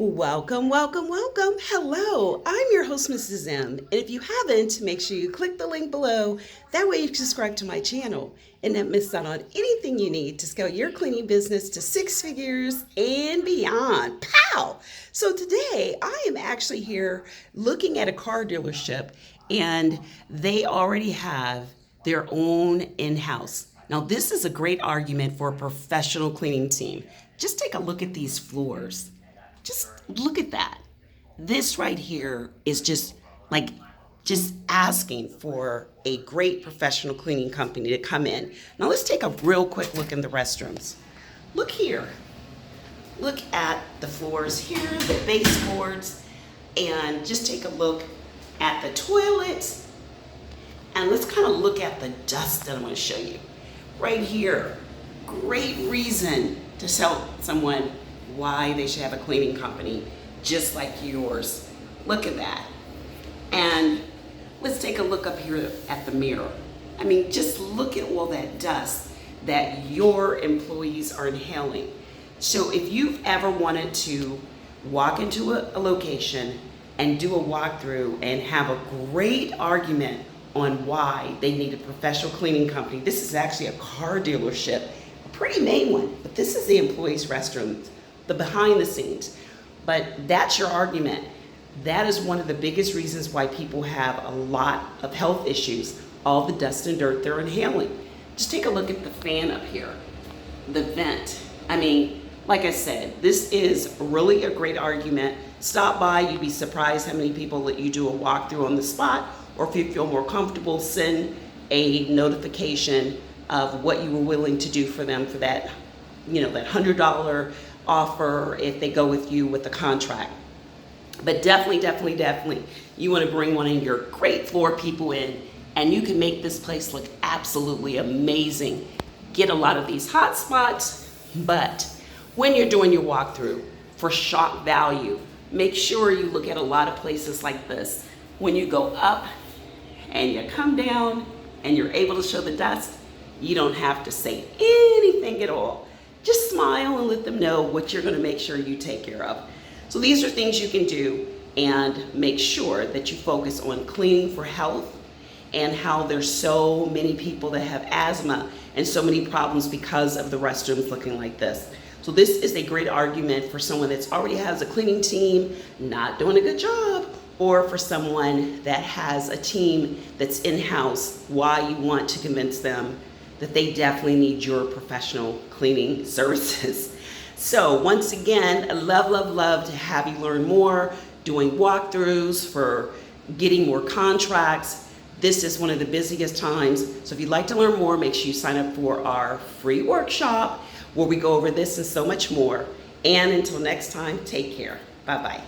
Welcome, welcome, welcome. Hello, I'm your host, Mrs. M. And if you haven't, make sure you click the link below. That way you can subscribe to my channel and not miss out on anything you need to scale your cleaning business to 6 figures and beyond. Pow! So today I am actually here looking at a car dealership, and they already have their own in-house. Now, this is a great argument for a professional cleaning team. Just take a look at these floors. Just look at that. This right here is just asking for a great professional cleaning company to come in. Now let's take a real quick look in the restrooms. Look here. Look at the floors here, the baseboards, and just take a look at the toilets. And let's kind of look at the dust that I'm going to show you. Right here, great reason to tell someone why they should have a cleaning company just like yours. Look at that. And let's take a look up here at the mirror. I mean, just look at all that dust that your employees are inhaling. So if you've ever wanted to walk into a location and do a walkthrough and have a great argument on why they need a professional cleaning company, this is actually a car dealership, a pretty main one, but this is the employees' restroom, the behind the scenes. But that's your argument. That is one of the biggest reasons why people have a lot of health issues, all the dust and dirt they're inhaling. Just take a look at the fan up here, the vent. I mean, like I said, this is really a great argument. Stop by, you'd be surprised how many people let you do a walkthrough on the spot, or if you feel more comfortable, send a notification of what you were willing to do for them for that, that $100 offer if they go with you with the contract. But definitely, you want to bring one of your great floor people in, and you can make this place look absolutely amazing. Get a lot of these hot spots, but when you're doing your walkthrough for shock value, make sure you look at a lot of places like this. When you go up and you come down and you're able to show the dust, you don't have to say anything at all. Just smile and let them know what you're going to make sure you take care of. So these are things you can do, and make sure that you focus on cleaning for health and how there's so many people that have asthma and so many problems because of the restrooms looking like this. So this is a great argument for someone that's already has a cleaning team not doing a good job, or for someone that has a team that's in-house, why you want to convince them that they definitely need your professional cleaning services. So once again, I love to have you learn more, doing walkthroughs, for getting more contracts. This is one of the busiest times. So if you'd like to learn more, make sure you sign up for our free workshop where we go over this and so much more. And until next time, take care. Bye-bye.